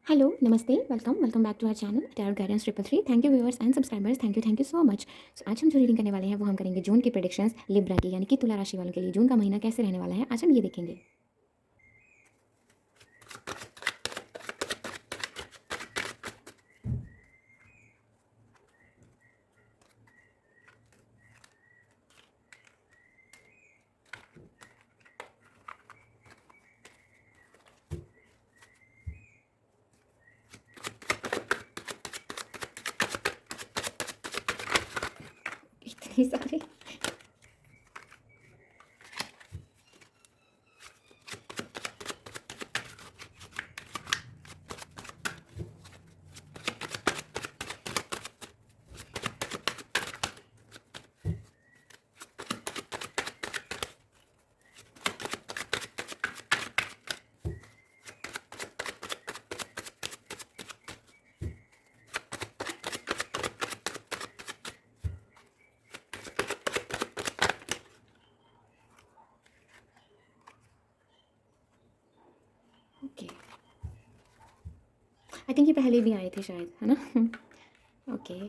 Hello, नमस्ते, welcome back to our channel tarot guidance triple three. Thank you viewers and subscribers, thank you so much. So आज हम जो reading करने वाले हैं वो हम करेंगे जून की प्रेडिक्शंस लिब्रा की, यानी कि तुला राशि वालों के लिए जून का महीना कैसे रहने वाला है, आज हम ये देखेंगे। इतने सारे। ओके, आई थिंक ये पहले भी आए थे शायद, है ना? ओके।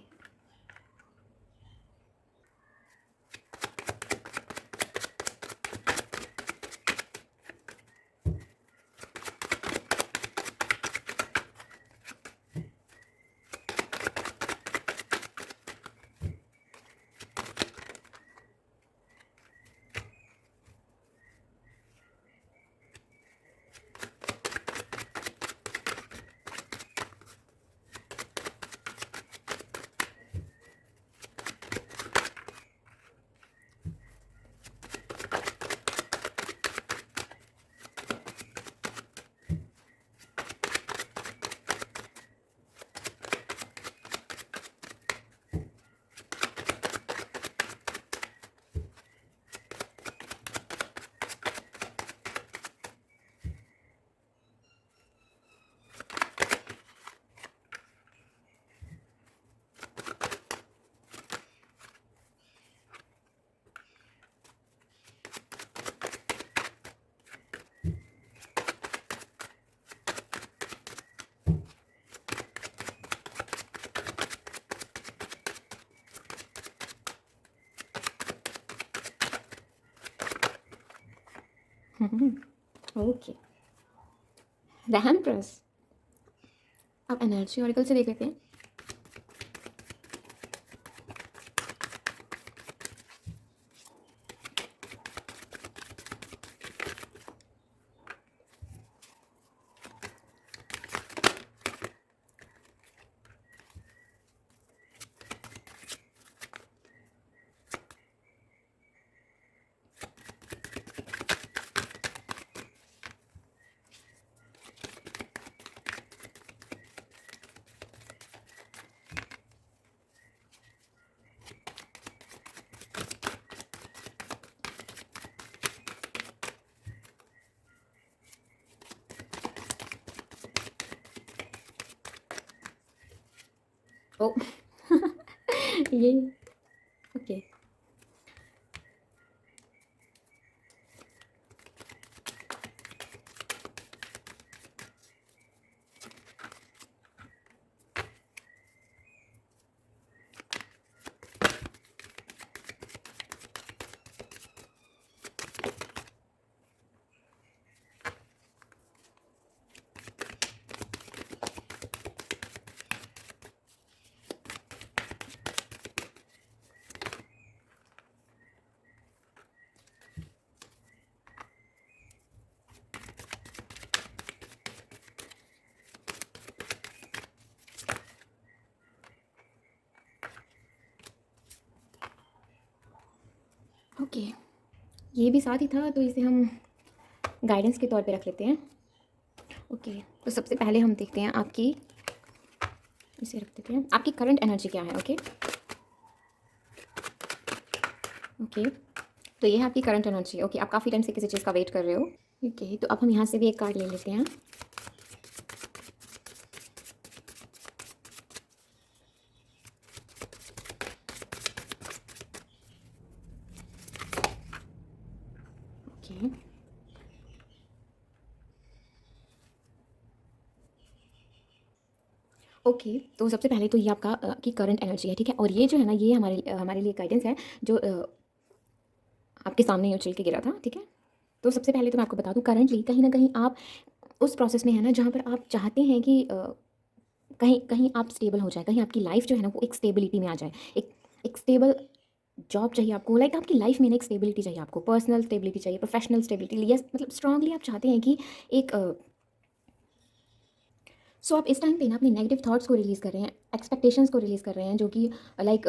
Okay, RAM press. अब एनर्जी ऑरिकल से देख लेते हैं। ओ ये ओके। ओके, ये भी साथ ही था तो इसे हम गाइडेंस के तौर पे रख लेते हैं। ओके, तो सबसे पहले हम देखते हैं आपकी, इसे रख देते हैं, आपकी करंट एनर्जी क्या है। ओके ओके, तो ये है आपकी करंट एनर्जी। ओके, आप काफ़ी टाइम से किसी चीज़ का वेट कर रहे हो। ओके, तो अब हम यहाँ से भी एक कार्ड ले लेते हैं। ओके, ओके, तो सबसे पहले तो ये आपका आपकी करंट एनर्जी है, ठीक है? और ये जो है ना, ये हमारे लिए गाइडेंस है जो आपके सामने ही उछल के गिरा था, ठीक है? तो सबसे पहले तो मैं आपको बता दूँ, करंटली कहीं न कहीं आप उस प्रोसेस में है ना जहाँ पर आप चाहते हैं कि कहीं कहीं आप स्टेबल हो जाएँ, कहीं आपकी लाइफ़ जो है ना वो एक स्टेबिलिटी में आ जाए। एक एक स्टेबल जॉब चाहिए आपको, लाइक आपकी लाइफ़ में ना एक स्टेबिलिटी चाहिए आपको, पर्सनल स्टेबिलिटी चाहिए, प्रोफेशनल स्टेबिलिटी, यस मतलब स्ट्रांगली आप चाहते हैं कि एक सो आप इस टाइम पे ना अपने नेगेटिव थॉट्स को रिलीज़ कर रहे हैं, एक्सपेक्टेशंस को रिलीज़ कर रहे हैं, जो कि लाइक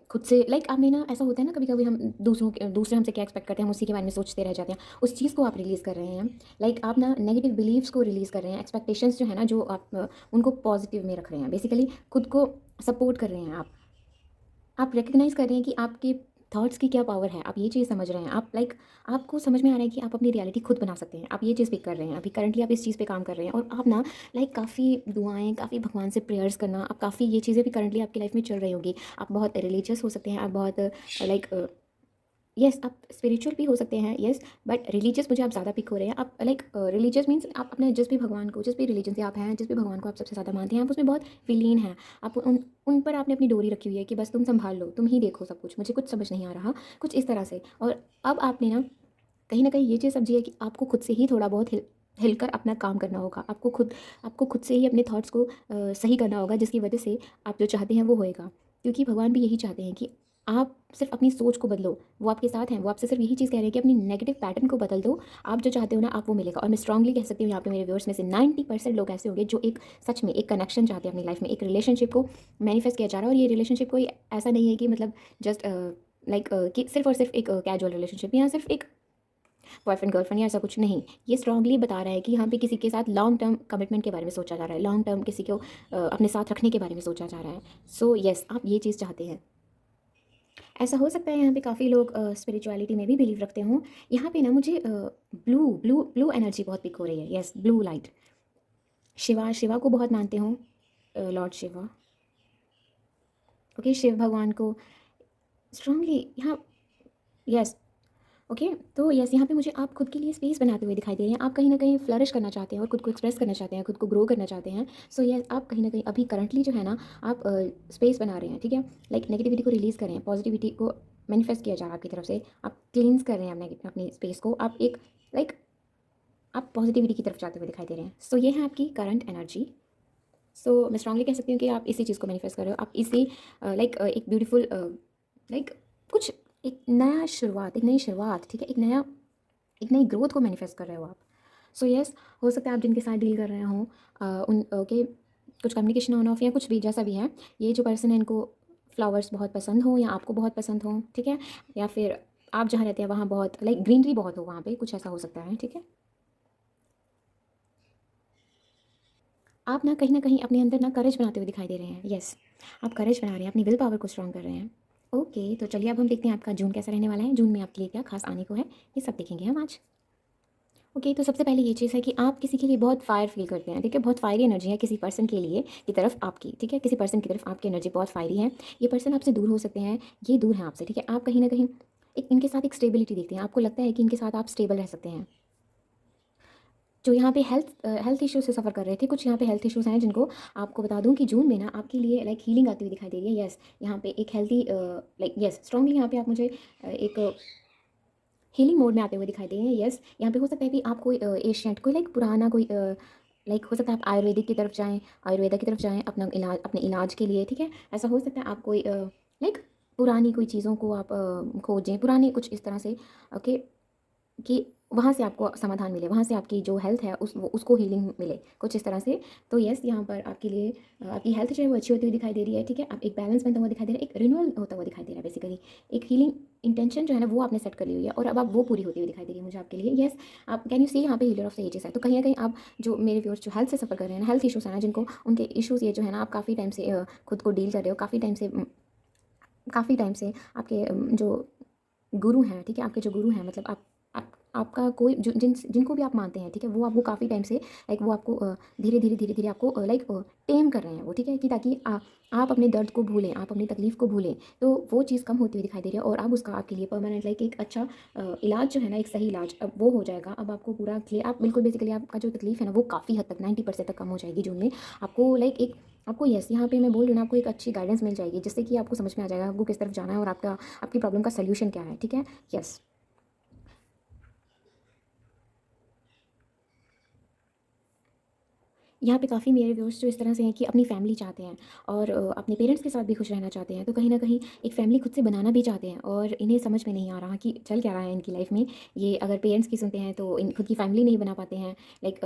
खुद से लाइक आपने ना, ऐसा होता है ना कभी-कभी हम दूसरे हमसे क्या एक्सपेक्ट करते हैं, हम उसी के बारे में सोचते रह जाते हैं। उस चीज़ को आप रिलीज़ कर रहे हैं। लाइक आप ना नेगेटिव बिलीव्स को रिलीज़ कर रहे हैं, एक्सपेक्टेशंस जो है ना, जो आप उनको पॉजिटिव में रख रहे हैं। बेसिकली खुद को सपोर्ट कर रहे हैं आप। आप रिकग्नाइज़ कर रहे हैं कि आपके थॉट्स की क्या पावर है, आप ये चीज़ समझ रहे हैं। आप लाइक आपको समझ में आ रहा है कि आप अपनी रियलिटी खुद बना सकते हैं। आप ये चीज़ पिक कर रहे हैं। अभी करंटली आप इस चीज़ पे काम कर रहे हैं और आप ना लाइक काफ़ी दुआएँ, काफ़ी भगवान से प्रेयर्स करना, आप काफ़ी ये चीज़ें भी करंटली आपकी लाइफ में चल रही होंगी। आप बहुत रिलीजियस हो सकते हैं, आप बहुत लाइक येस आप स्पिरिचुअल भी हो सकते हैं, येस बट रिलीजियस मुझे आप ज़्यादा पिक हो रहे हैं। आप लाइक रिलीजियस मीन्स आप अपने जिस भी भगवान को, जिस भी रिलीजन से आप हैं, जिस भी भगवान को आप सबसे ज़्यादा मानते हैं, आप उसमें बहुत विलीन हैं। आप उन पर आपने अपनी डोरी रखी हुई है कि बस तुम संभाल लो, तुम ही देखो सब कुछ, मुझे कुछ समझ नहीं आ रहा, कुछ इस तरह से। और अब आपने ना कहीं ये चीज़ समझी है कि आपको खुद से ही थोड़ा बहुत हिलकर अपना काम करना होगा। आपको खुद से ही अपने थॉट्स को सही करना होगा, जिसकी वजह से आप जो चाहते हैं वो होएगा। क्योंकि भगवान भी यही चाहते हैं कि आप सिर्फ अपनी सोच को बदलो, वो आपके साथ हैं, वो आपसे सिर्फ यही चीज़ कह रहे हैं कि अपनी नेगेटिव पैटर्न को बदल दो। आप जो चाहते हो ना, आप वो मिलेगा। और मैं स्ट्रांगली कह सकती हूँ, यहाँ पे मेरे व्यूअर्स में से 90% लोग ऐसे होंगे जो एक सच में एक कनेक्शन चाहते हैं अपनी लाइफ में, एक रिलेशनशिप को मैनिफेस्ट किया जा रहा है। और ये रिलेशनशिप कोई ऐसा नहीं है कि मतलब जस्ट लाइक कि सिर्फ और सिर्फ एक कैजुअल रिलेशनशिप, या सिर्फ एक बॉयफ्रेंड गर्लफ्रेंड या ऐसा कुछ नहीं। ये स्ट्रांगली बता रहा है कि यहाँ पे किसी के साथ लॉन्ग टर्म कमिटमेंट के बारे में सोचा जा रहा है, लॉन्ग टर्म किसी को अपने साथ रखने के बारे में सोचा जा रहा है। सो येस, आप ये चीज़ चाहते हैं। ऐसा हो सकता है यहाँ पे काफ़ी लोग स्पिरिचुअलिटी में भी बिलीव रखते हों। यहाँ पे ना मुझे ब्लू ब्लू ब्लू एनर्जी बहुत पिक हो रही है, yes blue light. Shiva Shiva को बहुत मानते हो, लॉर्ड शिवा। ओके, शिव भगवान को स्ट्रांगली यहाँ, यस ओके। तो यस, यहाँ पे मुझे आप खुद के लिए स्पेस बनाते हुए दिखाई दे रहे हैं। आप कहीं न कहीं फ्लरिश करना चाहते हैं और खुद को एक्सप्रेस करना चाहते हैं, खुद को ग्रो करना चाहते हैं। सो यस, आप कहीं न कहीं अभी करंटली जो है ना, आप स्पेस बना रहे हैं, ठीक है? लाइक नेगेटिविटी को रिलीज़ कर रहे हैं, पॉजिटिविटी को मैनिफेस्ट किया जा रहा है आपकी तरफ से। आप क्लींस कर रहे हैं अपनी स्पेस को। आप एक लाइक आप पॉजिटिविटी की तरफ जाते हुए दिखाई दे रहे हैं। सो ये है आपकी करंट एनर्जी। सो मैं स्ट्रांगली कह सकती हूँ कि आप इसी चीज़ को मैनिफेस्ट कर रहे हो। आप इसी लाइक एक ब्यूटीफुल लाइक कुछ एक नया शुरुआत, एक नई शुरुआत, ठीक है? एक नई ग्रोथ को मैनिफेस्ट कर रहे हो आप। सो येस, हो सकता है आप जिनके साथ डील कर रहे हों उन के कुछ कम्युनिकेशन ऑन ऑफ या कुछ भी जैसा भी है, ये जो पर्सन है इनको फ्लावर्स बहुत पसंद हो या आपको बहुत पसंद हो, ठीक है? या फिर आप जहाँ रहते हैं वहाँ बहुत लाइक ग्रीनरी बहुत हो वहाँ पे, कुछ ऐसा हो सकता है, ठीक है? आप ना कहीं न कहीं अपने अंदर ना करेज बनाते हुए दिखाई दे रहे हैं। येस, आप करेज बना रहे हैं, अपनी विल पावर को स्ट्रॉन्ग कर रहे हैं। ओके, तो चलिए अब हम देखते हैं आपका जून कैसा रहने वाला है। जून में आपके लिए क्या खास आने को है, ये सब देखेंगे हम आज। ओके, तो सबसे पहले ये चीज़ है कि आप किसी के लिए बहुत फायर फील करते हैं, ठीक है? बहुत फायरी एनर्जी है किसी पर्सन के लिए की तरफ आपकी, ठीक है? किसी पर्सन की तरफ आपकी एनर्जी बहुत फायरी है। ये पर्सन आपसे दूर हो सकते हैं, ये दूर हैं आपसे, ठीक है? आप कहीं न कहीं एक इनके साथ एक स्टेबिलिटी देखते हैं, आपको लगता है कि इनके साथ आप स्टेबल रह सकते हैं। जो यहाँ पे हेल्थ इश्यूज़ से सफ़र कर रहे थे, कुछ यहाँ पे हेल्थ इश्यूज़ हैं जिनको आपको बता दूँ कि जून में ना आपके लिए लाइक हीलिंग आती हुई दिखाई दे रही है। येस, यहाँ पे एक हेल्दी लाइक येस स्ट्रांगली यहाँ पे आप मुझे एक हीलिंग मोड में आते हुए दिखाई दे रहे हैं। येस, यहाँ पे हो सकता है कि आप कोई एशिएंट कोई लाइक पुराना कोई लाइक हो सकता है आप आयुर्वेदिक की तरफ जाएँ, आयुर्वेदा की तरफ जाएँ अपने इलाज के लिए, ठीक है? ऐसा हो सकता है आप कोई लाइक पुरानी कोई चीज़ों को आप खोजें, पुराने कुछ इस तरह से ओके कि वहाँ से आपको समाधान मिले, वहाँ से आपकी जो हेल्थ है उसको हीलिंग मिले, कुछ इस तरह से। तो येस, यहाँ पर आपके लिए आपकी हेल्थ जो है वो अच्छी होती हुई दिखाई दे रही है, ठीक है? आप एक बैलेंस बनता हुआ दिखाई दे रहा है, एक रिन्यूअल होता हुआ दिखाई दे रहा है बेसिकली। एक हीलिंग इंटेंशन जो है ना वो आपने सेट कर ली हुई है और अब आप वो पूरी होती हुई दिखाई दे रही है मुझे आपके लिए। येस, आप कैन यू सी यहाँ पे हीलर ऑफ द एजेस है। तो कहीं न कहीं आप जो मेरे व्यूअर्स जो हेल्थ से सफ़र कर रहे हैं ना, हेल्थ इश्यूज़ है ना जिनको, उनके इश्यूज़ ये जो है ना आप काफ़ी टाइम से खुद को डील कर रहे हो, काफ़ी टाइम से आपके जो गुरु हैं, ठीक है? आपके जो गुरु हैं मतलब आपका कोई जो जिनको भी आप मानते हैं, ठीक है? वो आपको काफ़ी टाइम से लाइक वो आपको धीरे-धीरे आपको लाइक टेम कर रहे हैं वो, ठीक है? कि ताकि आप अपने दर्द को भूलें, आप अपनी तकलीफ़ को भूलें। तो वो चीज़ कम होती हुई दिखाई दे रही है और अब उसका आपके लिए परमानेंट लाइक एक अच्छा इलाज जो है ना, एक सही इलाज अब वो हो जाएगा। अब आपको पूरा क्लियर आप बिल्कुल बेसिकली आपका जो तकलीफ़ है ना, वो काफ़ी हद तक 90% तक कम हो जाएगी जून में। आपको लाइक एक आपको यस यहाँ पे मैं बोल रही हूँ ना, आपको एक अच्छी गाइडेंस मिल जाएगी जिससे कि आपको समझ में आ जाएगा आपको किस तरफ जाना है और आपकी प्रॉब्लम का सल्यूशन क्या है, ठीक है। यस यहाँ पे काफ़ी मेरे व्यूअर्स जो इस तरह से हैं कि अपनी फैमिली चाहते हैं और अपने पेरेंट्स के साथ भी खुश रहना चाहते हैं, तो कहीं ना कहीं एक फैमिली खुद से बनाना भी चाहते हैं और इन्हें समझ में नहीं आ रहा कि चल क्या रहा है इनकी लाइफ में। ये अगर पेरेंट्स की सुनते हैं तो इन खुद की फैमिली नहीं बना पाते हैं। लाइक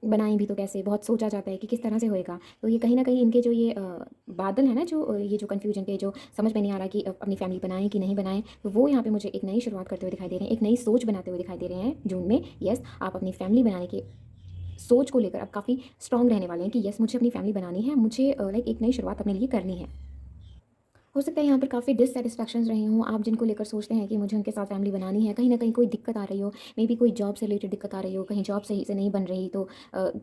बनाएं भी तो कैसे, बहुत सोचा जाता है कि किस तरह से होएगा। तो ये कहीं ना कहीं इनके जो ये बादल है ना, जो ये जो कन्फ्यूजन के, जो समझ में नहीं आ रहा कि अपनी फैमिली बनाएं कि नहीं बनाएं, तो वो यहाँ पे मुझे एक नई शुरुआत करते हुए दिखाई दे रहे हैं, एक नई सोच बनाते हुए दिखाई दे रहे हैं जून में। यस आप अपनी फैमिली बनाने की सोच को लेकर अब काफ़ी स्ट्रॉन्ग रहने वाले हैं कि यस मुझे अपनी फैमिली बनानी है, मुझे लाइक एक नई शुरुआत अपने लिए करनी है। हो सकता है यहाँ पर काफ़ी डिससेटिस्फैक्शंस रही हों, आप जिनको लेकर सोचते हैं कि मुझे उनके साथ फैमिली बनानी है, कहीं ना कहीं कोई दिक्कत आ रही हो, मे बी कोई जॉब से रिलेटेड दिक्कत आ रही हो, कहीं जॉब सही से नहीं बन रही तो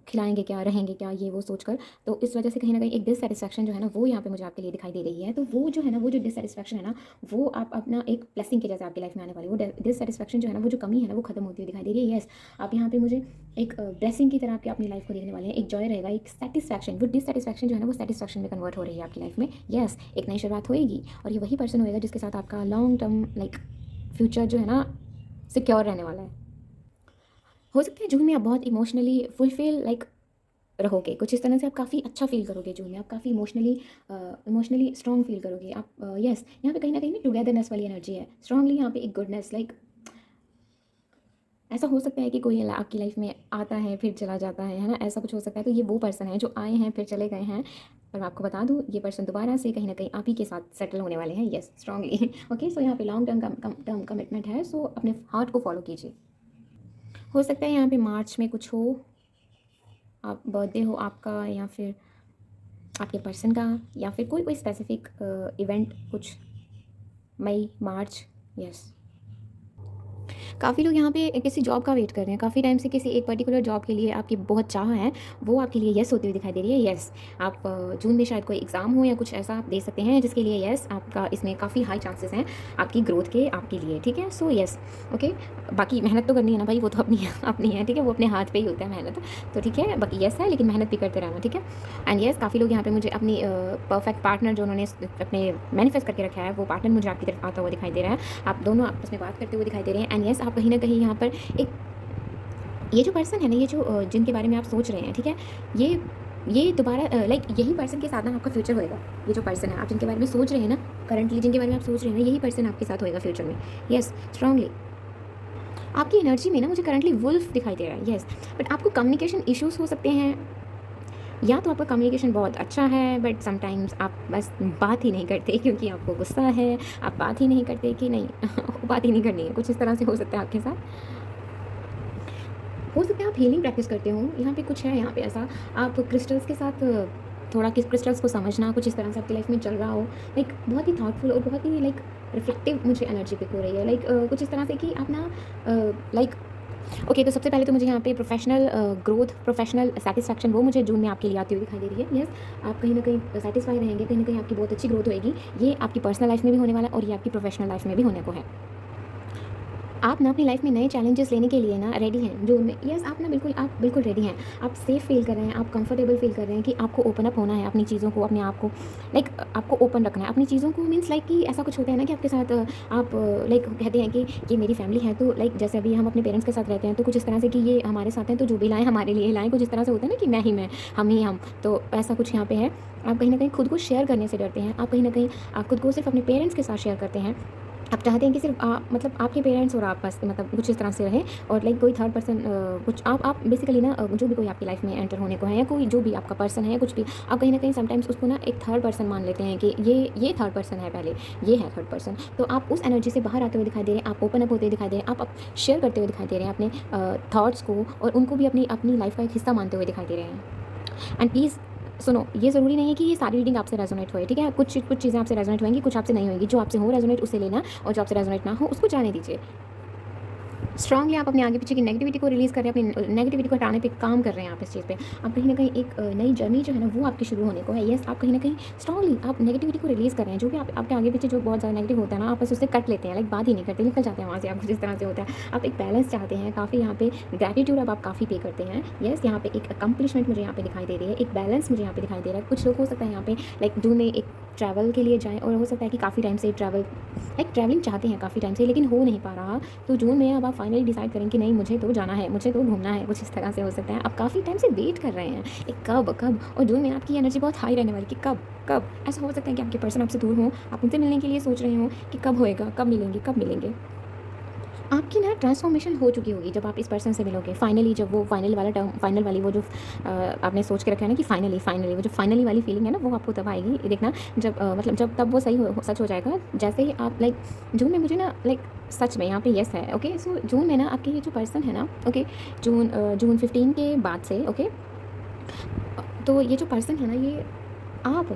खिलाएंगे क्या, रहेंगे क्या, ये वो सोचकर। तो इस वजह से कहीं ना कहीं एक डिससेटिस्फैक्शन जो है ना वो यहाँ पे मुझे आपके लिए दिखाई दे रही है। तो वो जो है ना, वो जो डिससेटिस्फैक्शन है ना, वो आप अपना एक ब्लेसिंग के जैसे आपकी लाइफ में आने वाली, वो डिससेटिस्फैक्शन जो है ना, वो जो कमी है ना, वो खत्म होती हुई दिखाई दे रही है। यस आप यहाँ पे मुझे एक ब्लेसिंग की तरह आपकी अपनी लाइफ को देखने वाले हैं, एक जॉय रहेगा, एक सेटिस्फैक्शन। वो डिससेटिस्फैक्शन जो है ना वो सेटिस्फैक्शन में कन्वर्ट हो रही है आपकी लाइफ में। यस एक नई शुरुआत होएगी और ये वही पर्सन होएगा जिसके साथ आपका लॉन्ग टर्म लाइक फ्यूचर जो है ना सिक्योर रहने वाला है। हो सकता है जून में आप बहुत इमोशनली फुलफिल लाइक रहोगे, कुछ इस तरह से आप काफ़ी अच्छा फील करोगे जून में, आप काफ़ी इमोशनली स्ट्रॉन्ग फील करोगे आप। यस यहाँ पे कहीं ना कहीं टुगेदरनेस वाली एनर्जी है स्ट्रांगली, यहाँ पे एक गुडनेस लाइक ऐसा हो सकता है कि कोई आपकी लाइफ में आता है फिर चला जाता है ना, ऐसा कुछ हो सकता है। तो ये वो पर्सन है जो आए हैं फिर चले गए हैं, और मैं आपको बता दूँ ये पर्सन दोबारा से कहीं ना कहीं आप ही के साथ सेटल होने वाले हैं। Yes strongly okay. सो यहाँ पे लॉन्ग टर्म कमिटमेंट है, सो अपने हार्ट को फॉलो कीजिए। हो सकता है यहाँ पे मार्च में कुछ हो, आप बर्थडे हो आपका या फिर आपके पर्सन का, या फिर कोई स्पेसिफिक इवेंट कुछ मई मार्च। यस काफ़ी लोग यहाँ पे किसी जॉब का वेट कर रहे हैं, काफ़ी टाइम से किसी एक पर्टिकुलर जॉब के लिए आपकी बहुत चाह है, वो आपके लिए येस होती हुई दिखाई दे रही है। येस आप जून में शायद कोई एग्ज़ाम हो या कुछ ऐसा आप दे सकते हैं जिसके लिए येस आपका इसमें काफ़ी हाई चांसेस हैं आपकी ग्रोथ के आपके लिए, ठीक है। So yes okay. बाकी मेहनत तो करनी है ना भाई, वो तो अपनी अपनी है, ठीक है, वो अपने हाथ पे ही होता है मेहनत, तो ठीक है। बाकी येस है लेकिन मेहनत भी करते रहना, ठीक है। एंड येस काफ़ी लोग यहाँ पे मुझे अपनी परफेक्ट पार्टनर जो उन्होंने अपने मैनिफेस्ट करके रखा है, वो पार्टनर मुझे आपकी तरफ आता हुआ दिखाई दे रहा है, आप दोनों आपस में बात करते हुए दिखाई दे रहे हैं। एंड येस आप कहीं ना कहीं यहाँ पर एक ये जो पर्सन है ना, ये जो जिनके बारे में आप सोच रहे हैं, ठीक है, ये दोबारा लाइक यही पर्सन के साथ ना आपका फ्यूचर होएगा। ये जो पर्सन है आप जिनके बारे में सोच रहे हैं ना, करंटली जिनके बारे में आप सोच रहे हैं ना, यही पर्सन आपके साथ होएगा फ्यूचर में। यस स्ट्रांगली आपकी एनर्जी में ना मुझे करंटली वुल्फ दिखाई दे रहा है। यस बट आपको कम्युनिकेशन इश्यूज़ हो सकते हैं, या तो आपका कम्युनिकेशन बहुत अच्छा है बट समटाइम्स आप बस बात ही नहीं करते क्योंकि आपको गुस्सा है, आप बात ही नहीं करते कि नहीं बात ही नहीं करनी है, कुछ इस तरह से हो सकता है आपके साथ। हो सकता है आप हीलिंग प्रैक्टिस करते हो, यहाँ पे कुछ है, यहाँ पे ऐसा आप क्रिस्टल्स के साथ थोड़ा किस क्रिस्टल्स को समझना कुछ इस तरह से आपकी लाइफ में चल रहा हो, लाइक बहुत ही थॉटफुल और बहुत ही लाइक रिफ्लेक्टिव मुझे एनर्जी पिक हो रही है, लाइक कुछ इस तरह से कि आप ना लाइक ओके। तो सबसे पहले तो मुझे यहाँ पे प्रोफेशनल ग्रोथ, प्रोफेशनल सेटिस्फैक्शन वो मुझे जून में आपके लिए आती हुई दिखाई दे रही है। यस आप कहीं ना कहीं सेटिस्फाई रहेंगे, कहीं ना कहीं आपकी बहुत अच्छी ग्रोथ होएगी, ये आपकी पर्सनल लाइफ में भी होने वाला है और ये आपकी प्रोफेशनल लाइफ में भी होने को है। आप ना अपनी लाइफ में नए चैलेंजेस लेने के लिए ना रेडी हैं जून में। यस आप बिल्कुल रेडी हैं, आप सेफ़ फील कर रहे हैं, आप कंफर्टेबल फील कर रहे हैं कि आपको ओपन अप होना है अपनी चीज़ों को, अपने आप को लाइक आपको ओपन रखना है अपनी चीज़ों को। मीन्स लाइक कि ऐसा कुछ होता है ना कि आपके साथ आप लाइक कहते हैं कि ये मेरी फैमिली है, तो लाइक जैसे अभी हम अपने पेरेंट्स के साथ रहते हैं तो कुछ इस तरह से कि ये हमारे साथ हैं तो जो भी लाएँ हमारे लिए लाएँ, कुछ इस तरह से होता है ना कि मैं ही मैं, हम ही हम, तो ऐसा कुछ यहाँ पे है। आप कहीं ना कहीं खुद को शेयर करने से डरते हैं, आप कहीं ना कहीं आप खुद को सिर्फ अपने पेरेंट्स के साथ शेयर करते हैं, आप चाहते हैं कि सिर्फ मतलब आपके पेरेंट्स और आप बस मतलब कुछ इस तरह से रहे, और लाइक कोई थर्ड पर्सन कुछ आप बेसिकली ना जो भी कोई आपकी लाइफ में एंटर होने को है या कोई जो भी आपका पर्सन है या कुछ भी, आप कहीं ना कहीं समटाइम्स उसको ना एक थर्ड पर्सन मान लेते हैं कि ये थर्ड पर्सन है, पहले ये है थर्ड पर्सन। तो आप उस एनर्जी से बाहर आते हुए दिखाई दे रहे हैं, आप ओपन अप होते हुए दिखाई दे रहे हैं, आप शेयर करते हुए दिखाई दे रहे हैं अपने थाट्स को, और उनको भी अपनी लाइफ का एक हिस्सा मानते हुए दिखाई दे रहे हैं। एंड प्लीज़ सुनो, ये ज़रूरी नहीं है कि ये सारी रीडिंग आपसे रेजोनेट होए, ठीक है। कुछ चीज़ें आपसे रेजोनेट होंगी, कुछ आपसे नहीं होंगी, जो आपसे हो रेजोनेट उसे लेना और जो आपसे रेजोनेट ना हो उसको जाने दीजिए। स्ट्रांगली आप अपने आगे पीछे की नेगेटिविटी को रिलीज़ कर रहे हैं, अपनी नेगेटिविटी को हटाने पे काम कर रहे हैं आप इस चीज़ पे। आप कहीं न कहीं एक नई जर्नी जो है ना वो आपकी शुरू होने को है। येस, आप कहीं न कहीं स्ट्रांगली आप नेगेटिविटी को रिलीज़ कर रहे हैं। जो भी आप आपके आगे पीछे जो बहुत ज़्यादा नेगेटिव होता है ना, आप बस उससे कट लेते हैं, लाइक बात ही नहीं करते, निकल जाते हैं वहाँ से, आपको जिस तरह से होता है। आप एक बैलेंस चाहते हैं, काफ़ी यहाँ पे ग्रैटिट्यूड अब आप काफ़ी पे करते हैं। येस, यहाँ पे एक अकम्प्लिशमेंट मुझे यहाँ पे दिखाई दे रही है, एक बैलेंस मुझे यहाँ पे दिखाई दे रहा है। कुछ लोग हो सकता है यहाँ पे लाइक जून में एक ट्रैवल के लिए जाएँ, और हो सकता है कि काफ़ी टाइम से ट्रैवलिंग चाहते हैं काफ़ी टाइम से, लेकिन हो नहीं पा रहा। तो जून में अब आप फाइनली डिसाइड करें कि नहीं, मुझे तो जाना है, मुझे तो घूमना है, कुछ इस तरह से हो सकता है। आप काफ़ी टाइम से वेट कर रहे हैं एक कब, और जून में आपकी एनर्जी बहुत हाई रहने वाली कि कब ऐसा हो सकता है कि आपके पर्सन आपसे दूर हों, आप उनसे मिलने के लिए सोच रहे हो कि कब होएगा, कब मिलेंगे। आपकी ना ट्रांसफॉर्मेशन हो चुकी होगी जब आप इस पर्सन से मिलोगे। फाइनली जब वो फाइनल वाला टर्म, फाइनल वाली वो जो आपने सोच के रखा है ना कि फाइनली वो जो फाइनली वाली फीलिंग है ना, वो आपको तब आएगी। ये देखना जब मतलब जब तब वो सही सच हो जाएगा। जैसे ही आप लाइक जून में मुझे ना लाइक सच में यहाँ पे येस है। ओके, सो जून में ना आपके ये जो पर्सन है ना, ओके, जून 15 के बाद से, ओके, तो ये जो पर्सन है ना, ये आप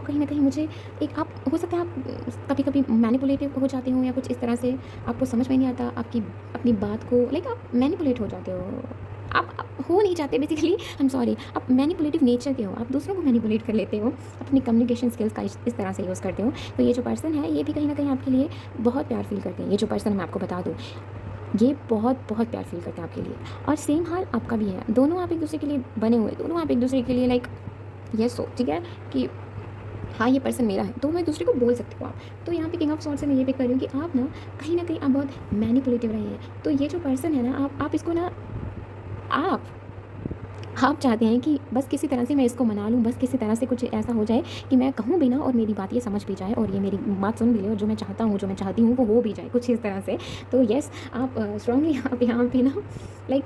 कहीं न कहीं मुझे एक आप हो सकता है आप कभी-कभी मैनिपुलेटिव हो जाते हो, या कुछ इस तरह से आपको समझ में नहीं आता आपकी अपनी बात को, लाइक आप मैनिपुलेट हो जाते हो। आप हो नहीं चाहते बेसिकली, आई एम सॉरी, आप मैनिपुलेटिव नेचर के हो, आप दूसरों को मैनिपुलेट कर लेते हो, अपनी कम्युनिकेशन स्किल्स का इस तरह से यूज़ करते हो। तो ये जो पर्सन है, ये भी कहीं न कहीं आपके लिए बहुत प्यार फ़ील करते हैं। ये जो पर्सन मैं आपको बता दूँ, ये बहुत प्यार फ़ील करते हैं आपके लिए, और सेम हाल आपका भी है। दोनों आप एक-दूसरे के लिए बने हुए, दोनों आप एक-दूसरे के लिए लाइक ये ठीक है कि हाँ, ये पर्सन मेरा है, तो मैं दूसरे को बोल सकती हूँ आप। तो यहाँ पे किंग ऑफ सॉर्ड्स से मैं ये पिक कर रही हूँ कि आप ना कहीं न कहीं आप बहुत मैनिपुलेटिव रहे हैं। तो ये जो पर्सन है ना, आप इसको ना आप आप चाहते हैं कि बस किसी तरह से मैं इसको मना लूँ, बस किसी तरह से कुछ ऐसा हो जाए कि मैं कहूँ भी ना, और मेरी बात ये समझ भी जाए, और ये मेरी बात सुन भी ले, और जो मैं चाहता हूँ, जो मैं चाहती हूँ, वो हो भी जाए, कुछ इस तरह से। तो येस, आप स्ट्रांगली आप यहाँ पे ना लाइक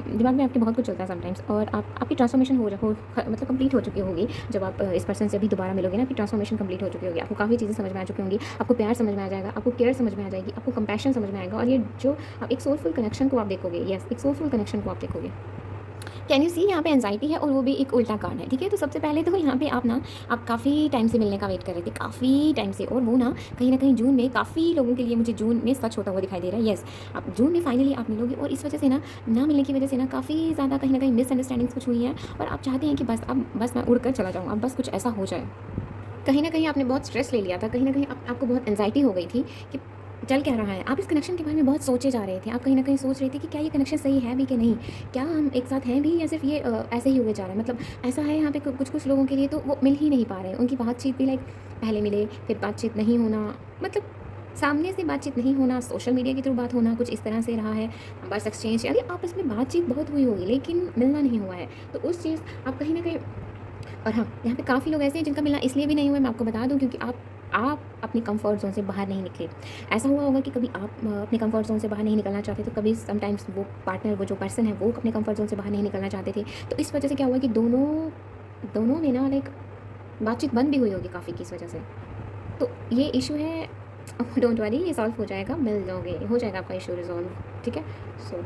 दिमाग में आपके बहुत कुछ चलता है समटाइम्स, और आपकी ट्रांसफॉर्मेशन मतलब कंप्लीट हो चुकी होगी। जब आप इस पर्सन से अभी दोबारा मिलोगे ना, आपकी ट्रांसफॉर्मेशन कंप्लीट हो चुकी होगी। आपको काफ़ी चीज़ें समझ में आ चुकी होंगी, आपको प्यार समझ में आ जाएगा, आपको केयर समझ में आ जाएगी, आपको कंपैशन समझ में आएगा, और ये जो आप एक सोलफुल कनेक्शन को आप देखोगे। येस, एक सोलफुल कनेक्शन को आप देखोगे। कैन यू सी, यहाँ पे एंजाइटी है, और वो भी एक उल्टा कार्ड है। ठीक है, तो सबसे पहले तो यहाँ पे आप काफ़ी टाइम से मिलने का वेट कर रहे थे, काफ़ी टाइम से, और वो ना कहीं जून में काफ़ी लोगों के लिए मुझे जून में सच होता हुआ दिखाई दे रहा है। येस, आप जून में फाइनली आप मिलोगे, और इस वजह से ना मिलने की वजह से ना काफ़ी ज़्यादा कहीं ना कहीं मिसअंडरस्टैंडिंग्स कुछ हुई है, और आप चाहते हैं कि बस मैं उड़ कर चला जाऊँ, अब बस कुछ ऐसा हो जाए। कहीं ना कहीं आपने बहुत स्ट्रेस ले लिया था, कहीं ना कहीं आपको बहुत एंजाइटी हो गई थी कि चल क्या रहा है। आप इस कनेक्शन के बारे में बहुत सोचे जा रहे थे, आप कहीं ना कहीं सोच रहे थे कि क्या ये कनेक्शन सही है भी कि नहीं, क्या हम एक साथ हैं भी, या सिर्फ ये ऐसे ही हुए जा रहा है। मतलब ऐसा है यहाँ पे कुछ लोगों के लिए तो वो मिल ही नहीं पा रहे हैं, उनकी बातचीत भी लाइक पहले मिले, फिर बातचीत नहीं होना, मतलब सामने से बातचीत नहीं होना, सोशल मीडिया के थ्रू बात होना, कुछ इस तरह से रहा है, बस एक्सचेंज, यानी आपस में बातचीत बहुत हुई होगी, लेकिन मिलना नहीं हुआ है। तो उस चीज़ आप कहीं ना कहीं, और हाँ, यहाँ पे काफ़ी लोग ऐसे हैं जिनका मिलना इसलिए भी नहीं हुआ, मैं आपको बता दूँ, क्योंकि आप अपनी कंफर्ट जोन से बाहर नहीं निकले। ऐसा हुआ होगा कि कभी आप अपने कंफर्ट जोन से बाहर नहीं निकलना चाहते, तो कभी समटाइम्स वो पार्टनर, वो जो पर्सन है, वो अपने कंफर्ट जोन से बाहर नहीं निकलना चाहते थे। तो इस वजह से क्या हुआ कि दोनों में ना लाइक बातचीत बंद भी हुई होगी काफ़ी की इस वजह से। तो ये इशू है, डोंट वरी, ये सॉल्व हो जाएगा, मिल जाओगे, हो जाएगा आपका इशू रिजॉल्व। ठीक है, सो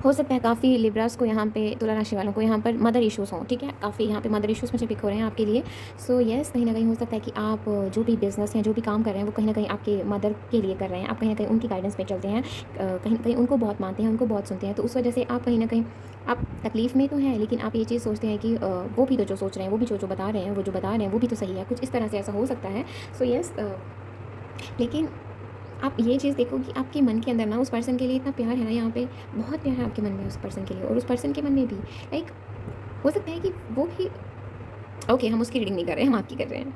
हो सकता है काफ़ी लिब्रास को यहाँ पे, तुला राशि वालों को यहाँ पर मदर इश्यूज़ हों। ठीक है, काफ़ी यहाँ पे मदर इश्यूज़ मुझे पिक हो रहे हैं आपके लिए। सो येस, कहीं ना कहीं हो सकता है कि आप जो भी बिज़नेस या जो भी काम कर रहे हैं, वो कहीं ना कहीं आपके मदर के लिए कर रहे हैं, आप कहीं ना कहीं उनकी गाइडेंस पे चलते हैं, कहीं ना कहीं उनको बहुत मानते हैं, उनको बहुत सुनते हैं। तो उस वजह से आप कहीं ना कहीं आप तकलीफ़ में तो हैं, लेकिन आप ये चीज़ सोचते हैं कि वो भी तो जो सोच रहे हैं, वो भी जो बता रहे हैं, वो भी तो सही है, कुछ इस तरह से ऐसा हो सकता है। सो येस, लेकिन आप ये चीज़ देखो कि आपके मन के अंदर ना उस पर्सन के लिए इतना प्यार है ना, यहाँ पे बहुत प्यार है आपके मन में उस पर्सन के लिए, और उस पर्सन के मन में भी लाइक हो सकता है कि वो भी, ओके, हम उसकी रीडिंग नहीं कर रहे हैं, हम आपकी कर रहे हैं।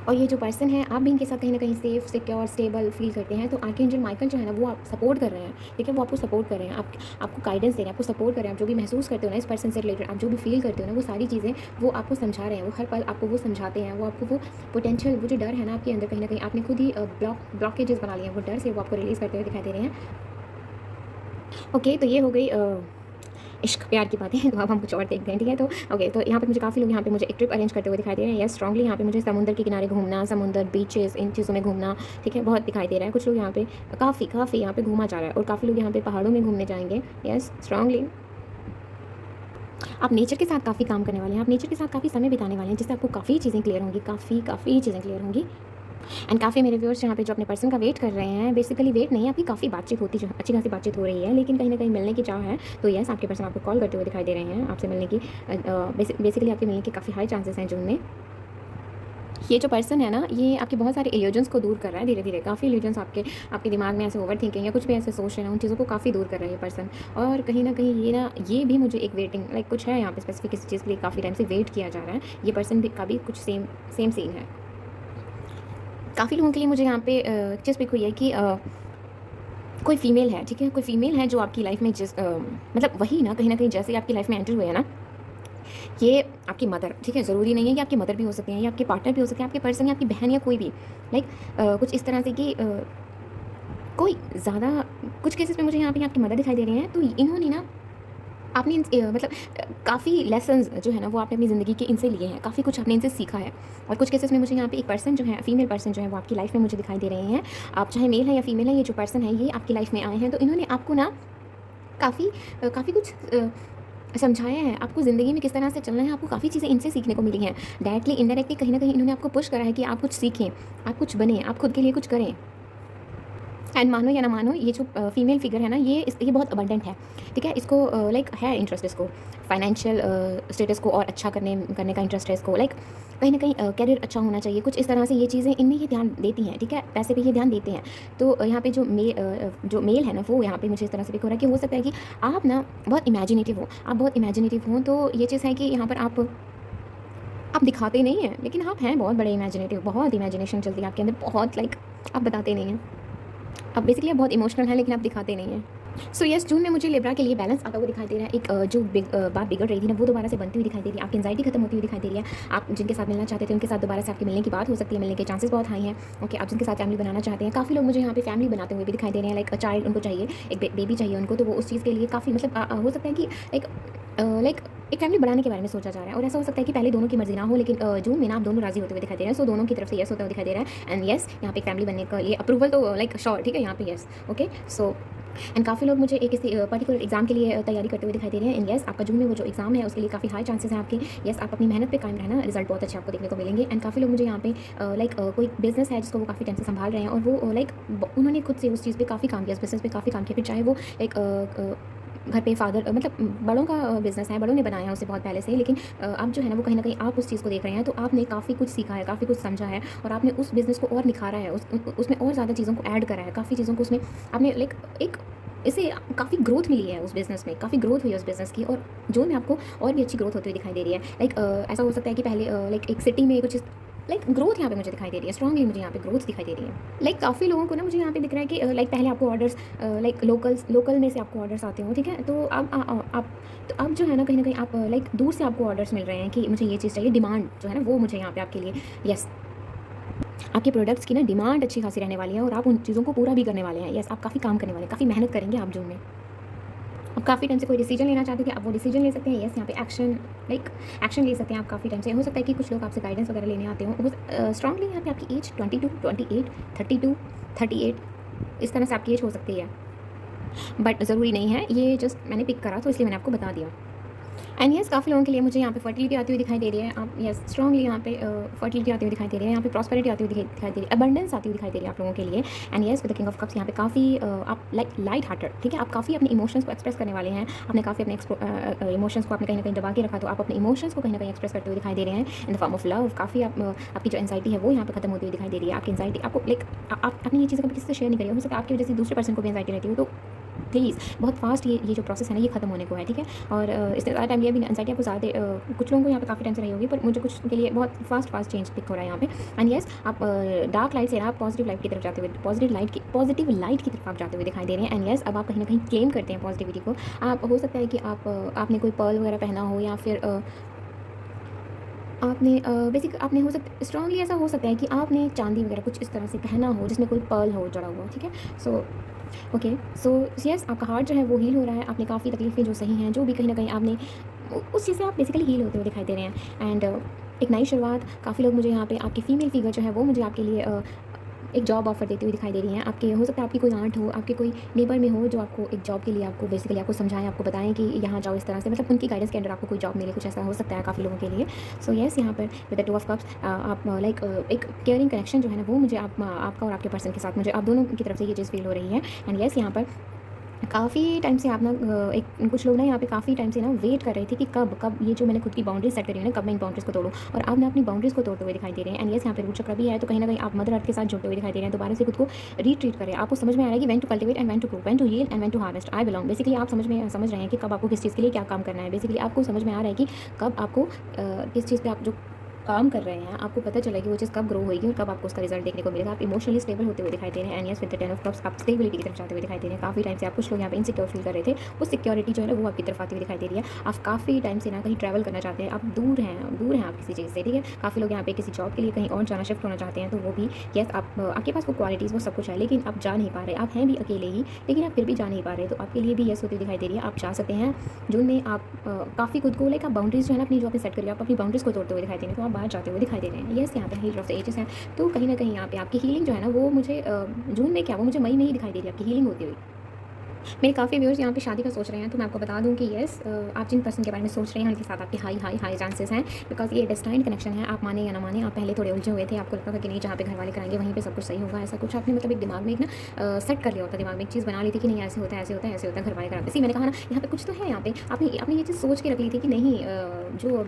और ये जो पर्सन है, आप भी इनके साथ कहीं ना कहीं सेफ, सिक्योर, स्टेबल फील करते हैं। तो आर्कएंजल माइकल जो है ना, वो आप सपोर्ट कर रहे हैं। ठीक है, वो आपको सपोर्ट कर रहे हैं, आपको गाइडेंस दे रहे हैं, आपको सपोर्ट कर रहे हैं। आप जो भी महसूस करते हो ना इस पर्सन से रिलेटेड, आप जो भी फील करते हो ना, वो सारी चीज़ें वो आपको समझा रहे हैं, वो हर पल आपको वो समझाते हैं, वो आपको वो पोटेंशियल, वो जो डर है ना आपके अंदर, कहीं ना कहीं आपने खुद ही ब्लॉकेजेस बना लिए हैं, वो डर से वो आपको रिलीज़ करते हुए दिखाई दे रहे हैं। ओके, तो ये हो गई इश्क प्यार की बातें। तो अब हम कुछ और देखते हैं। ठीक है, तो ओके, तो यहाँ पे मुझे काफ़ी लोग यहाँ पे मुझे एक ट्रिप अरेंज करते हुए दिखाई दे रहे हैं। यस, स्ट्रांगली यहाँ पे मुझे समुद्र के किनारे घूमना, समुद्र, बीचेस, इन चीज़ों में घूमना, ठीक है, बहुत दिखाई दे रहा है। कुछ लोग यहाँ पे काफ़ी यहाँ पे घूमा जा रहा है, और काफ़ी लोग यहाँ पे पहाड़ों में घूमने जाएंगे। यस, स्ट्रांगली आप नेचर के साथ काफ़ी काम करने वाले हैं, आप नेचर के साथ काफ़ी समय बिताने वाले हैं, जिससे आपको काफ़ी चीज़ें क्लियर होंगी, काफ़ी चीज़ें क्लियर होंगी। एंड काफ़ी मेरे व्यूअर्स यहाँ पे जो अपने पर्सन का वेट कर रहे हैं, बेसिकली वेट नहीं, आपकी काफ़ी बातचीत होती, जो अच्छी खासी बातचीत हो रही है, लेकिन कहीं ना कहीं मिलने की चाह है। तो यस, आपके पर्सन आपको कॉल करते हुए दिखाई दे रहे हैं, आपसे मिलने की बेसिकली आपके मिलने के काफ़ी हाई चांसेस हैं जून में। ये जो पर्सन है ना, ये आपके बहुत सारे इल्यूजन्स को दूर कर रहा है धीरे धीरे। काफ़ी इल्यूजन्स आपके दिमाग में ऐसे ओवर थिंकिंग या कुछ भी ऐसे सोच रहे हैं, उन चीज़ों को काफ़ी दूर कर रहा है ये पर्सन। और कहीं ना कहीं ये भी मुझे एक वेटिंग लाइक कुछ है यहाँ पे स्पेसिफिक किसी चीज़ के लिए काफ़ी टाइम से वेट किया जा रहा है। ये पर्सन भी का भी कुछ सेम सीन है। काफ़ी लोगों के लिए मुझे यहाँ पे चीज़ पिक हुई है कि कोई फीमेल है, ठीक है, कोई फीमेल है जो आपकी लाइफ में मतलब वही ना, कहीं ना कहीं जैसे आपकी लाइफ में एंटर हुए हैं ना, ये आपकी मदर, ठीक है, ज़रूरी नहीं है कि आपकी मदर भी हो सकते हैं, या आपके पार्टनर भी हो सकते हैं, आपके पर्सन या आपकी बहन या कोई भी, लाइक कुछ इस तरह से कि कोई ज़्यादा कुछ केसेस में मुझे यहाँ पे आपकी मदर दिखाई दे रही हैं। तो इन्होंने ना आपने मतलब काफ़ी लेसन्स जो है ना वो आपने अपनी ज़िंदगी के इनसे लिए हैं, काफ़ी कुछ आपने इनसे सीखा है। और कुछ केसेस में मुझे यहाँ पे एक पर्सन जो है, फीमेल पर्सन जो है, वो आपकी लाइफ में मुझे दिखाई दे रहे हैं। आप चाहे मेल है या फीमेल है, ये जो पर्सन है ये आपकी लाइफ में आए हैं, तो इन्होंने आपको ना काफ़ी कुछ समझाया है, आपको ज़िंदगी में किस तरह से चलना है, आपको काफ़ी चीज़ें इनसे सीखने को मिली हैं। डायरेक्टली इनडायरेक्टली कहीं ना कहीं इन्होंने आपको पुश करा है कि आप कुछ सीखें, आप कुछ बने, आप खुद के लिए कुछ करें। एंड मानो या ना मानो, ये जो फीमेल फिगर है ना, ये बहुत अबंडेंट है, ठीक है। इसको लाइक है इंटरेस्ट, इसको फाइनेंशियल स्टेटस को और अच्छा करने का इंटरेस्ट है इसको। लाइक कहीं ना कहीं कैरियर अच्छा होना चाहिए, कुछ इस तरह से ये चीज़ें इनमें ये ध्यान देती हैं, ठीक है, पैसे पे ये ध्यान देते हैं। तो यहाँ पे जो मेल है ना, वो यहाँ पे मुझे इस तरह से पिक हो रहा है कि हो सकता है कि आप ना बहुत इमेजिनेटिव हो। तो ये चीज़ है कि यहाँ पर आप दिखाते नहीं हैं, लेकिन आप हैं बहुत बड़े इमेजिनेटिव, बहुत इमेजिनेशन चलती है आपके अंदर, बहुत लाइक आप बताते नहीं हैं। अब बेसिकली आप बहुत इमोशनल हैं, लेकिन आप दिखाते नहीं हैं। सो यस, जून में मुझे लिब्रा के लिए बैलेंस आता हुआ दिखाई दे रहा है। एक जो बात बिगड़ रही थी ना, वो दोबारा से बनती हुई दिखाई दे रही है। आपकी एंजाइटी खत्म होती हुई दिखाई दे रही है। आप जिनके साथ मिलना चाहते थे, उनके साथ दोबारा से आपके मिलने की बात हो सकती है, मिलने के चांसेस बहुत हाई हैं। ओके, आप जिनके साथ फैमिली बनाना चाहते हैं, काफ़ी लोग मुझे यहाँ पे फैमिली बनाते हुए भी दिखाई दे रहे हैं। लाइक चाइल्ड उनको चाहिए, एक बेबी चाहिए उनको, तो वो उस चीज़ के लिए काफ़ी मतलब हो सकता है कि लाइक एक फैमिली बनाने के बारे में सोचा जा रहा है। और ऐसा हो सकता है कि पहले दोनों की मर्जी ना हो, लेकिन जून में ना आप दोनों राजी होते हुए दिखाई दे रहे हैं। सो दोनों की तरफ से यस होता हुआ दिखाई दे रहा है। एंड यस, यहाँ पे फैमिली बनने का ये अप्रूवल तो लाइक श्योर, ठीक है, यहाँ पे यस। ओके, सो एंड काफ़ी लोग मुझे एक किसी पर्टिकुलर एग्जाम के लिए तैयारी करते हुए दिखाई दे रहे हैं। एंड यस, आपका जून में वो जो एग्जाम है उसके लिए काफ़ी हाई चांसेस हैं आपके। यस, आप अपनी मेहनत पे कायम रहना, रिजल्ट बहुत अच्छे आपको देखने को मिलेंगे। एंड काफ़ी लोग मुझे यहाँ पे लाइक कोई बिजनेस है जिसको वो काफ़ी टाइम से संभाल रहे हैं, और वो लाइक उन्होंने खुद से उस चीज़ पे काफ़ी काम किया, उस बिजनेस पे काफ़ी काम किया। फिर चाहे वो एक घर पे फादर मतलब बड़ों का बिज़नेस है, बड़ों ने बनाया है उसे बहुत पहले से, लेकिन अब जो है ना वो कहीं ना कहीं आप उस चीज़ को देख रहे हैं। तो आपने काफ़ी कुछ सीखा है, काफ़ी कुछ समझा है, और आपने उस बिज़नेस को और निखारा है, उसमें और ज़्यादा चीज़ों को ऐड करा है, काफ़ी चीज़ों को उसमें आपने लाइक एक इससे काफ़ी ग्रोथ मिली है उस बिज़नेस में, काफ़ी ग्रोथ हुई है उस बिज़नेस की। और जून में आपको और भी अच्छी ग्रोथ होती हुई दिखाई दे रही है। लाइक ऐसा हो सकता है कि पहले लाइक एक सिटी में कुछ लाइक ग्रोथ यहाँ पे मुझे दिखाई दे रही है, स्ट्रांगली मुझे यहाँ पे ग्रोथ दिखाई दे रही है। लाइक काफ़ी लोगों को ना मुझे यहाँ पे दिख रहा है कि लाइक पहले आपको ऑर्डर्स लाइक लोकल में से आपको ऑर्डर्स आते हो, ठीक है, तो अब जो है ना कहीं आप लाइक दूर से आपको ऑर्डर्स मिल रहे हैं कि मुझे ये चीज़ चाहिए। डिमांड जो है ना वो मुझे यहाँ पे आपके लिए यस, आपके प्रोडक्ट्स की ना डिमांड अच्छी खासी रहने वाली है, और आप उन चीज़ों को पूरा भी करने वाले हैं। यस, आप काफ़ी काम करने वाले हैं, काफ़ी मेहनत करेंगे आप जून में। आप काफ़ी टाइम से कोई डिसीजन लेना चाहते थे, आप वो डिसीजन ले सकते हैं। यस, यहाँ पे एक्शन ले सकते हैं आप काफ़ी टाइम से। हो सकता है कि कुछ लोग आपसे गाइडेंस वगैरह लेने आते हो। स्ट्रांगली यहाँ पे आपकी एज 22, 28, 32, 38 इस तरह से आपकी एज हो सकती है, बट ज़रूरी नहीं है। ये जस्ट मैंने पिक करा तो इसलिए मैंने आपको बता दिया। एंड यस, काफ़ी लोगों के लिए मुझे यहाँ पे फर्टिलिटी आती हुई दिखाई दे रही है। आप यस, स्ट्रांगली यहाँ पे फर्टिलिटी आती हुई दिखाई दे रही है, यहाँ पे प्रॉस्पेरिटी आती हुई दिखाई दे रही है, अबंडेंस आती हुई दिखाई दे रही है आप लोगों के लिए। And yes, with the king of cups यहाँ पे काफ़ी आप लाइट हार्टेड, ठीक है, आप काफ़ी अपने इमोशंस को एक्सप्रेस करने वाले हैं। आपने काफ़ी अपने इमोशंस को आपने कहीं ना कहीं दबा के रखा, तो आप अपने इमोशंस को कहीं ना कहीं एक्सप्रेस करते हुए दिखाई दे रहे हैं in the form of love. काफ़ी आपकी जो एंजाइटी है वो यहाँ पे खत्म होती हुई दिखाई दे रही है। आपकी एंजाइटी आपको लाइक आपने ये चीज़ें कभी किसी से शेयर नहीं करी, हो सकता है आपकी वजह से दूसरे पर्सन को भी एंजाइटी रहती हो, तो प्लीज़ बहुत फास्ट ये जो प्रोसेस है ना ये खत्म होने को है, ठीक है। और इससे ज़्यादा टाइम लिया भी एंजाइटी आपको ज़्यादा कुछ लोगों को यहाँ पे काफ़ी टाइम से रही होगी, पर मुझे कुछ के लिए बहुत फास्ट चेंज पिक हो रहा है यहाँ पे। एंड यस, आप डार्क लाइट से ना आप पॉजिटिव लाइट की तरफ जाते हुए, पॉजिटिव लाइट की तरफ आप जाते हुए दिखाई दे रहे हैं। एंड यस, अब आप कहीं ना कहीं क्लेम करते हैं पॉजिटिविटी को। आप हो सकता है कि आपने कोई पर्ल वगैरह पहना हो, या फिर आपने हो सकता स्ट्रांगली ऐसा हो सकता है कि आपने चांदी वगैरह कुछ इस तरह से पहना हो जिसमें कोई पर्ल हो जड़ा हुआ, ठीक है। सो यस, आपका हार्ट जो है वो हील हो रहा है। आपने काफ़ी तकलीफ़ें जो सही हैं, जो भी कहीं ना कहीं आपने उस चीज़ से आप बेसिकली हील होते हुए दिखाई दे रहे हैं। एंड एक नई शुरुआत, काफ़ी लोग मुझे यहाँ पे आपकी फ़ीमेल फिगर जो है वो मुझे आपके लिए एक जॉब ऑफर देती हुई दिखाई दे रही हैं। आपके हो सकता है आपकी कोई आंट हो, आपके कोई नेबर में हो जो आपको एक जॉब के लिए आपको बेसिकली आपको समझाएं, आपको बताएं कि यहाँ जाओ इस तरह से, मतलब उनकी गाइडेंस के अंडर आपको कोई जॉब मिले, कुछ ऐसा हो सकता है काफ़ी लोगों के लिए। सो येस, यहाँ पर with the two of cups आप लाइक एक केयरिंग कनेक्शन जो है ना वो मुझे आपका और आपके पर्सन के साथ मुझे आप दोनों की तरफ से ये चीज़ फील हो रही है। एंड येस, यहाँ पर काफ़ी टाइम से आप ना एक कुछ लोग ना यहाँ पे काफ़ी टाइम से ना वेट कर रहे थे कि कब कब ये जो मैंने खुद की बाउंड्रीज सेट करी है ना, कब मैं इन बाउंड्रीज को तोड़ूँ, और आप ना अपनी बाउंड्रीज को तोड़ते हुए दिखाई दे रहे हैं। एंड यस, यहाँ पे रूट चक्र भी है, तो कहीं ना कहीं आप मदर अर्थ के साथ जुड़ते हुए दिखाई दे रहे हैं। दोबारा से खुद को रीट्रीट करें, आपको समझ में आ रहा है कि when to cultivate and when to grow, when to yield and when to harvest I belong. Basically आप समझ रहे हैं कि कब आपको किस चीज़ के लिए क्या काम करना है। बेसिकली आपको समझ में आ रहा है कि कब आपको किस चीज़ पर आप जो काम कर रहे हैं आपको पता चलेगा कि वो चीज़ कब ग्रो होगी और कब आपको उसका रिजल्ट देखने को मिलेगा। आप इमोशनली स्टेबल होते हुए दिखाई दे रहे हैं। And yes, with the 10 of cups आप स्टेबिलिटी की तरफ जाते हुए दिखाई दे रहे हैं। काफ़ी टाइम से आप कुछ लोग यहाँ पे इनसिक्योर फील कर रहे थे, वो सिक्योरिटी जो है ना वो आपकी तरफ आती हुई दिखाई दे रही है। आप काफ़ी टाइम से ना कहीं ट्रैवल करना चाहते हैं, आप दूर हैं आप किसी चीज़ से, ठीक है। काफ़ी लोग यहाँ पे किसी जॉब के लिए कहीं और जाना, शिफ्ट होना चाहते हैं, तो वो भी यस आपके पास वो क्वालिटीज़ वो सब कुछ है, लेकिन आप जा नहीं पा रहे। आप हैं भी अकेले ही, लेकिन आप फिर भी जा नहीं पा रहे, तो आपके लिए भी यस होती दिखाई दे रही है। आप जा सकते हैं जिनमें आप काफ़ी खुद को लाइक आप बाउंड्रीज जो है ना अपनी जो आपने सेट करी, आप अपनी बाउंड्रीज को तोड़ते हुए दिखाई दे रहे हैं, तो आप बाहर जाते हुए दिखाई दे रहे हैं। यस, यहाँ पे हील ऑफ द एजेस है, तो कहीं ना कहीं यहाँ पे आपकी हीलिंग जो है ना वो मुझे जून में क्या वो मुझे मई में ही दिखाई दे रही है आपकी हीलिंग होती हुई। मेरे काफ़ी व्यूअर्स यहाँ पे शादी का सोच रहे हैं, तो मैं आपको बता दूँ कि येस आप जिन पर्सन के बारे में सोच रहे हैं उनके साथ आपके हाई चांसेस हैं, बिकॉज ये डेस्टाइन्ड कनेक्शन है। आप माने या ना माने, आप पहले थोड़े उलझे हुए थे, आपको लगता था कि नहीं जहाँ पे घर वाले कराएंगे वहीं पे सब कुछ सही होगा, ऐसा कुछ आपने मतलब एक दिमाग में एक ना सेट कर लिया होता, दिमाग में एक चीज़ बना ली थी कि नहीं ऐसे होता है ऐसे होता है ऐसे होता है, घर वाले कराते। मैंने कहा ना यहाँ पे कुछ तो है, यहाँ पे आपने ये चीज़ सोच के रख ली थी कि नहीं जो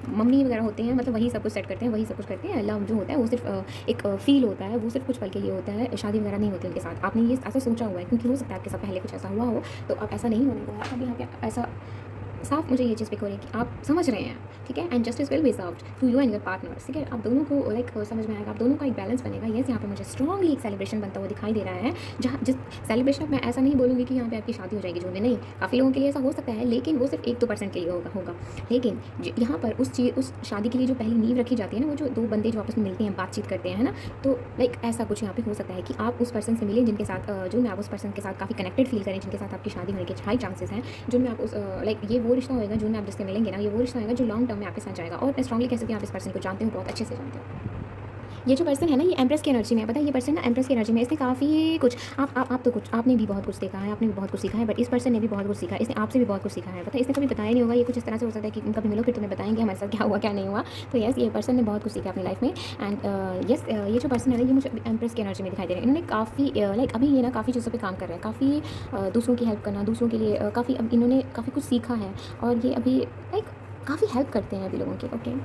मम्मी वगैरह होते हैं मतलब वही सब कुछ सेट करते हैं, वही सब कुछ करते हैं। लव जो होता है वो सिर्फ एक फील होता है, वो सिर्फ कुछ पल के लिए होता है, शादी वगैरह नहीं होती उनके साथ। आपने ये ऐसा सोचा हुआ है, क्योंकि हो सकता है आपके साथ पहले कुछ ऐसा हुआ हो, तो अब ऐसा नहीं होने को है। अब यहाँ पे ऐसा साफ मुझे ये चीज़ पिक हो रही है कि आप समझ रहे हैं, ठीक है। And justice will be served to you and your partners, ठीक है। आप दोनों को लाइक समझ में आएगा, आप दोनों का एक बैलेंस बनेगा। यस, यहाँ पे मुझे स्ट्रॉन्गली एक सेलिब्रेशन बनता हुआ दिखाई दे रहा है, जहाँ जिस सेलिब्रेशन मैं ऐसा नहीं बोलूँगी कि यहाँ पे आपकी शादी हो जाएगी जून में, नहीं। काफ़ी लोगों के लिए ऐसा हो सकता है, लेकिन वो सिर्फ 1-2% के लिए होगा। लेकिन यहाँ पर उस शादी के लिए जो पहली नींव रखी जाती है ना, वो जो दो बंदे जो आपस में मिलते हैं, बातचीत करते हैं ना, तो लाइक ऐसा कुछ यहाँ पे हो सकता है कि आप उस पर्सन से मिलें जिनके साथ जो में आप उस पर्सन के साथ काफ़ी कनेक्टेड फील करें, जिनके साथ आपकी शादी होने के हाई चांसेस हैं, जिनमें आप उस लाइक ये वो रिश्ता होगा जो में आप जिससे मिलेंगे ना, ये वो रिश्ता होगा जो लॉन्ग टर्म में आपके साथ जाएगा। और मैं स्ट्रॉन्गली कह सकती हूँ आप इस पर्सन को जानते हो, बहुत अच्छे से जानते हो। ये जो पर्सन है ना, ये एम्प्रेस की एनर्जी में है, पता है। ये पर्सन ना एम्प्रेस की एनर्जी में, इसने काफ़ी कुछ आप तो कुछ आपने भी बहुत कुछ देखा है, आपने भी बहुत कुछ सीखा है, बट इस पर्सन ने भी बहुत कुछ सीखा है, इसने आपसे भी बहुत कुछ सीखा है, पता है। इसने कभी बताया नहीं होगा, ये कुछ इस तरह से हो सकता है कि कभी मिलो फिर तुम्हें बताएंगे हमारे साथ क्या हुआ क्या नहीं हुआ। तो यस, ये पर्सन ने बहुत कुछ सीखा अपनी लाइफ में। एंड यस, ये जो पर्सन है ना, ये मुझे एम्प्रेस की एनर्जी में दिखाई दे रहे हैं। इन्होंने काफ़ी लाइक अभी ये ना काफ़ी चीज़ों पर काम कर रहे हैं, काफ़ी दूसरों की हेल्प करना, दूसरों के लिए काफ़ी अब इन्होंने काफ़ी कुछ सीखा है, और ये अभी लाइक काफ़ी हेल्प करते हैं अभी लोगों की। ओके,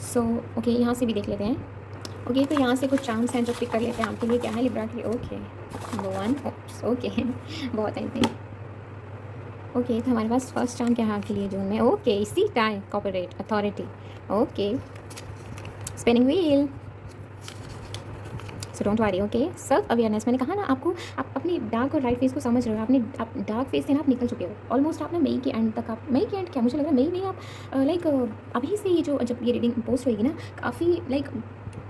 सो ओके, यहाँ से भी देख लेते हैं। ओके, तो यहाँ से कुछ चांस हैं जो पिक कर लेते हैं आपके लिए। क्या है लिब्रा के लिए? Okay, 1 hopes. ओके, बहुत आई थिंक। ओके, तो हमारे पास फर्स्ट चांस क्या है आपके लिए जून में? ओके, इसी time corporate authority. Okay, spinning wheel. So don't worry. Okay, self awareness. मैंने कहा ना आपको, आप अपनी डार्क और राइट फेस को समझ रहे हो, आप डार्क फेस से ना आप निकल चुके हो ऑलमोस्ट। आप ना मई के एंड तक, आप मई के एंड क्या मुझे लग रहा है मई में आप लाइक अभी से ये जो जब ये रीडिंग पोस्ट होगी ना, काफ़ी लाइक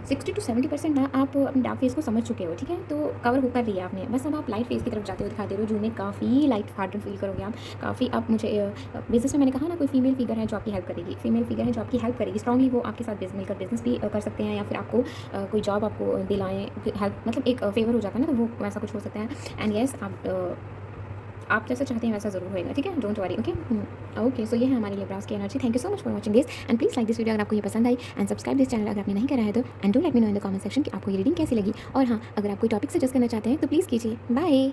60 to 70% ना आप अपने डार्क फेस को समझ चुके हो, ठीक है। तो कवर हो कर रही है आपने, बस अब आप लाइट फेस की तरफ जाते हुए दिखा दे रहे हो। जून में काफ़ी लाइट हार्टेड फील करोगे आप, काफ़ी आप मुझे बिजनेस में मैंने कहा ना कोई फीमेल फिगर है जो आपकी हेल्प करेगी, फीमेल फिगर है जो आपकी हेल्प करेगी स्ट्रांगली, वो आपके साथ मिलकर बिजनेस भी कर सकते हैं, या फिर आपको कोई जॉब आपको दिलाएं, हेल्प मतलब एक फेवर हो जाता है ना, तो वो वैसा कुछ हो सकता है। एंड येस, आप जैसा चाहते हैं वैसा ज़रूर होएगा, ठीक है। Don't worry. ओके ओके, सो ये है हमारी लिब्रास की energy. Thank you so much for watching this, and please like this video अगर आपको ये पसंद आई, एंड सब्सक्राइब दिस चैनल अगर आपने नहीं करा है तो, and do let me know in the comment section कि आपको ये रीडिंग कैसी लगी। और हाँ, अगर आप कोई टॉपिक सजेस्ट करना चाहते हैं तो प्लीज़ कीजिए। बाय।